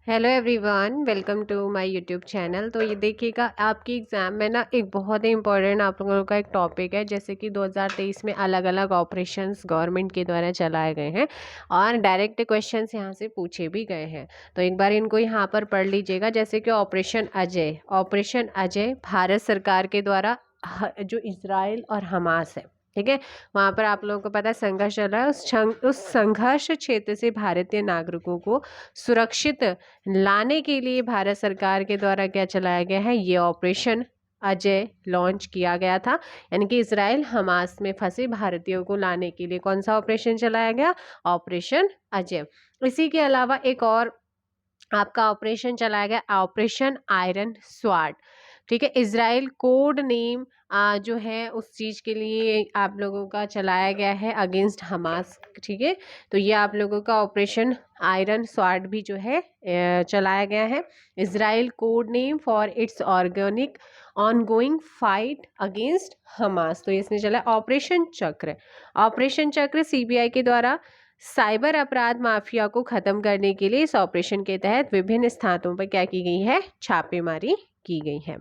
Hello everyone, welcome to my YouTube channel. तो ये देखिएगा, आपकी एग्ज़ाम में ना एक बहुत ही इंपॉर्टेंट आप लोगों का एक टॉपिक है। जैसे कि 2023 में अलग अलग ऑपरेशंस गवर्नमेंट के द्वारा चलाए गए हैं और डायरेक्ट क्वेश्चंस यहाँ से पूछे भी गए हैं। तो एक बार इनको यहाँ पर पढ़ लीजिएगा। जैसे कि ऑपरेशन अजय भारत सरकार के द्वारा जो इसराइल और हमास है, ठीक है, वहाँ पर आप लोगों को पता है संघर्ष चल रहा है। उस संघर्ष क्षेत्र से भारतीय नागरिकों को सुरक्षित लाने के लिए भारत सरकार के द्वारा क्या चलाया गया है, ये ऑपरेशन अजय लॉन्च किया गया था। यानी कि इसराइल हमास में फंसे भारतीयों को लाने के लिए कौन सा ऑपरेशन चलाया गया, ऑपरेशन अजय। इसी के अलावा एक और आपका ऑपरेशन चलाया गया, ऑपरेशन आयरन स्वाड। ठीक है, इजराइल कोड नेम जो है उस चीज़ के लिए आप लोगों का चलाया गया है अगेंस्ट हमास। ठीक है, तो ये आप लोगों का ऑपरेशन आयरन स्वाड भी जो है चलाया गया है। Israel code name for its organic ongoing fight against Hamas, तो इसने चला ऑपरेशन चक्र। ऑपरेशन चक्र सीबीआई के द्वारा साइबर अपराध माफिया को खत्म करने के लिए इस ऑपरेशन के तहत विभिन्न स्थानों पर क्या की गई है, छापेमारी की गई है।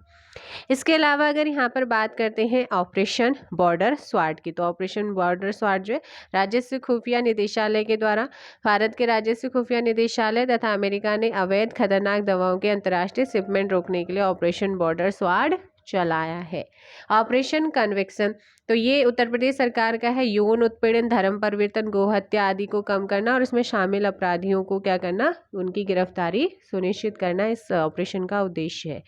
इसके अलावा अगर यहाँ पर बात करते हैं ऑपरेशन बॉर्डर स्वाट की, तो ऑपरेशन बॉर्डर स्वाट जो है राजस्व खुफिया निदेशालय के द्वारा भारत के राजस्व खुफिया निदेशालय तथा अमेरिका ने अवैध खतरनाक दवाओं के अंतर्राष्ट्रीय शिपमेंट रोकने के लिए ऑपरेशन बॉर्डर स्वाट चलाया है। ऑपरेशन कन्विक्शन, तो ये उत्तर प्रदेश सरकार का है। यौन उत्पीड़न, धर्म परिवर्तन, गोहत्या आदि को कम करना और इसमें शामिल अपराधियों को क्या करना, उनकी गिरफ्तारी सुनिश्चित करना इस ऑपरेशन का उद्देश्य है।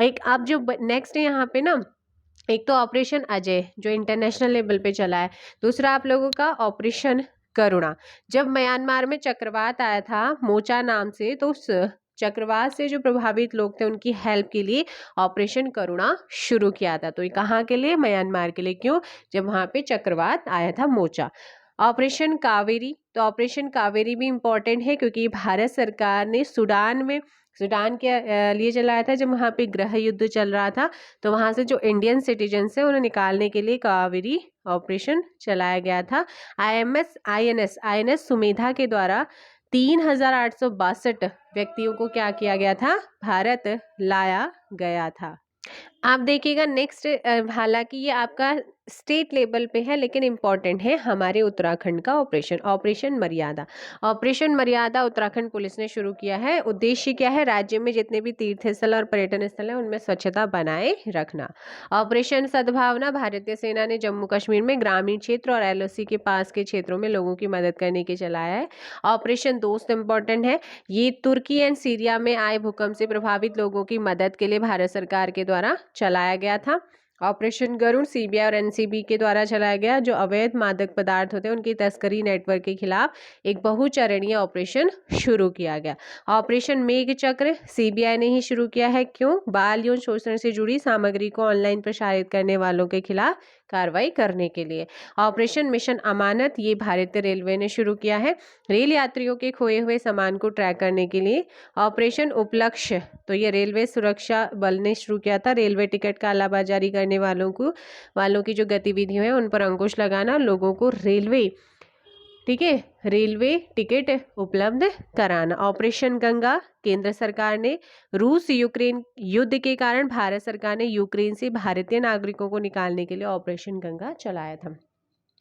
एक आप जो नेक्स्ट है यहाँ पे ना, एक तो ऑपरेशन अजय जो इंटरनेशनल लेवल पे चला है, दूसरा आप लोगों का ऑपरेशन करुणा। जब म्यांमार में चक्रवात आया था मोचा नाम से, तो उस चक्रवात से जो प्रभावित लोग थे उनकी हेल्प के लिए ऑपरेशन करुणा शुरू किया था। तो ये कहाँ के लिए, म्यांमार के लिए। क्यों, जब वहाँ पे चक्रवात आया था मोचा। ऑपरेशन कावेरी, तो ऑपरेशन कावेरी भी इम्पोर्टेंट है क्योंकि भारत सरकार ने सूडान के लिए चलाया था। जब वहाँ पे गृह युद्ध चल रहा था तो वहाँ से जो इंडियन सिटीजन्स है उन्हें निकालने के लिए कावेरी ऑपरेशन चलाया गया था। आईएनएस सुमेधा के द्वारा 3,862 व्यक्तियों को क्या किया गया था, भारत लाया गया था। आप देखिएगा नेक्स्ट, हालांकि ये आपका स्टेट लेवल पे है लेकिन इम्पॉर्टेंट है हमारे उत्तराखंड का ऑपरेशन मर्यादा। ऑपरेशन मर्यादा उत्तराखंड पुलिस ने शुरू किया है। उद्देश्य क्या है, राज्य में जितने भी तीर्थ स्थल और पर्यटन स्थल हैं उनमें स्वच्छता बनाए रखना। ऑपरेशन सद्भावना, भारतीय सेना ने जम्मू कश्मीर में ग्रामीण क्षेत्र और एलओसी के पास के क्षेत्रों में लोगों की मदद करने के चलाया है। ऑपरेशन दोस्त इम्पोर्टेंट है, ये तुर्की एंड सीरिया में आए भूकंप से प्रभावित लोगों की मदद के लिए भारत सरकार के द्वारा चलाया गया था। ऑपरेशन गरुड़ सीबीआई और एनसीबी के द्वारा चलाया गया, जो अवैध मादक पदार्थ होते हैं उनकी तस्करी नेटवर्क के खिलाफ एक बहुचरणीय ऑपरेशन शुरू किया गया। ऑपरेशन मेघ चक्र सीबीआई ने ही शुरू किया है। क्यों, बाल यौन शोषण से जुड़ी सामग्री को ऑनलाइन प्रसारित करने वालों के खिलाफ कार्रवाई करने के लिए। ऑपरेशन मिशन अमानत, ये भारतीय रेलवे ने शुरू किया है, रेल यात्रियों के खोए हुए सामान को ट्रैक करने के लिए। ऑपरेशन उपलक्ष्य, तो ये रेलवे सुरक्षा बल ने शुरू किया था, रेलवे टिकट कालाबाजारी करने वालों की जो गतिविधियां हैं उन पर अंकुश लगाना, लोगों को रेलवे टिकट उपलब्ध कराना। ऑपरेशन गंगा, केंद्र सरकार ने रूस यूक्रेन युद्ध के कारण भारत सरकार ने यूक्रेन से भारतीय नागरिकों को निकालने के लिए ऑपरेशन गंगा चलाया था।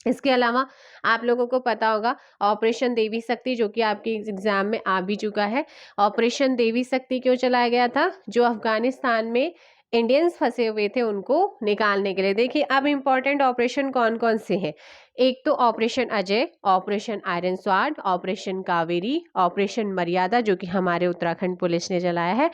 इसके अलावा आप लोगों को पता होगा ऑपरेशन देवी शक्ति, जो कि आपके एग्जाम में आ भी चुका है। ऑपरेशन देवी शक्ति क्यों चलाया गया था, जो अफगानिस्तान में इंडियंस फंसे हुए थे उनको निकालने के लिए। देखिए अब इंपॉर्टेंट ऑपरेशन कौन कौन से हैं, एक तो operation Ajay, operation iron स्वाड, operation Kaveri, operation मर्यादा जो कि हमारे उत्तराखंड पुलिस ने चलाया है,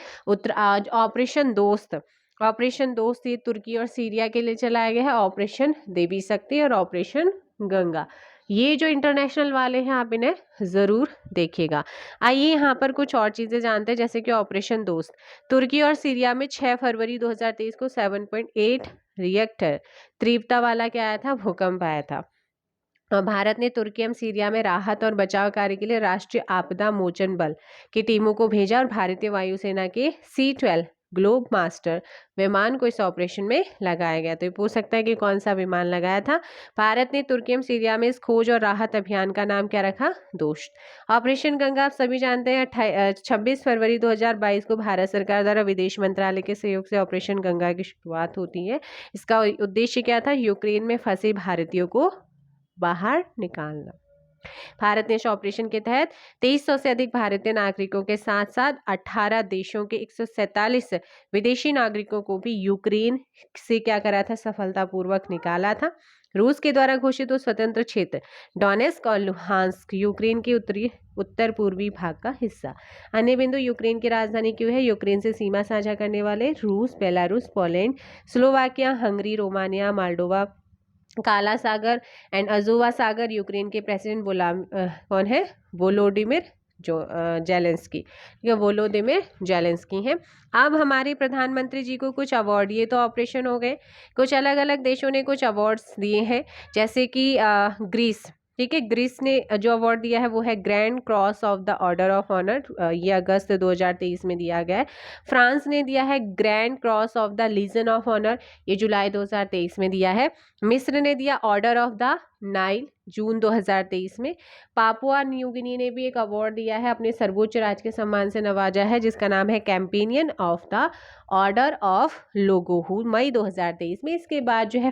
ऑपरेशन दोस्त ये तुर्की और सीरिया के लिए चलाया गया है। ऑपरेशन देवी शक्ति और ऑपरेशन गंगा, ये जो इंटरनेशनल वाले हैं आप इन्हें ज़रूर देखिएगा। आइए यहाँ पर कुछ और चीज़ें जानते हैं, जैसे कि ऑपरेशन दोस्त, तुर्की और सीरिया में 6 फरवरी 2023 को 7.8 रिएक्टर तीव्रता वाला क्या आया था, भूकंप आया था। भारत ने तुर्की एवं सीरिया में राहत और बचाव कार्य के लिए राष्ट्रीय आपदा मोचन बल की टीमों को भेजा और भारतीय वायुसेना के C-12 ग्लोब मास्टर विमान को इस ऑपरेशन में लगाया गया। तो ये पूछ सकता है कि कौन सा विमान लगाया था। भारत ने तुर्की एवं सीरिया में इस खोज और राहत अभियान का नाम क्या रखा? दोस्त। ऑपरेशन गंगा आप सभी जानते हैं 26 फरवरी 2022 को भारत सरकार द्वारा विदेश मंत्रालय के सहयोग से ऑपरेशन गंगा की शुरुआत होती है। इसका उद्देश्य क्या था? यूक्रेन में फंसे भारतीयों को बाहर निकालना। भारत ने इस ऑपरेशन के तहत 2300 से अधिक भारतीय नागरिकों के साथ साथ 18 देशों के 147 विदेशी नागरिकों को भी यूक्रेन से क्या करा था? सफलतापूर्वक निकाला था। रूस के द्वारा घोषित स्वतंत्र क्षेत्र डोनेस्क और लुहांस्क यूक्रेन के उत्तर पूर्वी भाग का हिस्सा। अन्य बिंदु यूक्रेन की राजधानी क्यों है? यूक्रेन से सीमा साझा करने वाले रूस, Belarus, Poland, Slovakia, Hungary, Romania, Moldova, काला सागर एंड अजोवा सागर यूक्रेन के प्रेसिडेंट कौन है? Volodymyr Zelensky. ठीक है, वोलोदिमिर जेलेंस्की हैं। अब हमारे प्रधानमंत्री जी को कुछ अवार्ड, ये तो ऑपरेशन हो गए, कुछ अलग अलग देशों ने कुछ अवार्ड्स दिए हैं, जैसे कि ग्रीस। ठीक है, ग्रीस ने जो अवार्ड दिया है वो है Grand Cross of the order of Honour, ये अगस्त 2023 में दिया गया है। फ्रांस ने दिया है Grand Cross of the Legion of Honour, ये जुलाई 2023 में दिया है। मिस्र ने दिया ऑर्डर ऑफ द नाइल जून 2023 में। पापुआ न्यू गिनी ने भी एक अवार्ड दिया है, अपने सर्वोच्च राजकीय सम्मान से नवाजा है, जिसका नाम है companion of the order of Logohu, मई 2023 में। इसके बाद जो है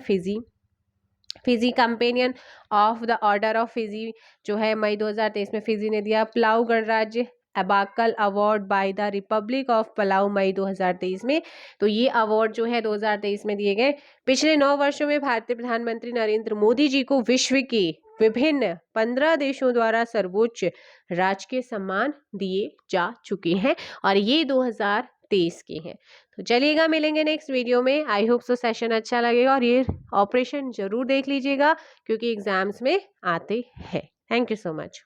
Fiji companion of the order of Fiji जो है मई 2023 में फिजी ने दिया। पलाऊ गणराज्य Ebakl award by the republic of Palau, मई 2023 में। तो ये अवार्ड जो है 2023 में दिए गए। पिछले 9 वर्षों में भारतीय प्रधानमंत्री नरेंद्र मोदी जी को विश्व के विभिन्न 15 देशों द्वारा सर्वोच्च राजकीय सम्मान दिए जा चुके हैं और ये 2023 के हैं। तो चलिएगा, मिलेंगे नेक्स्ट वीडियो में। आई होप सो सेशन अच्छा लगेगा और ये ऑपरेशन जरूर देख लीजिएगा क्योंकि एग्जाम्स में आते हैं। Thank you so much.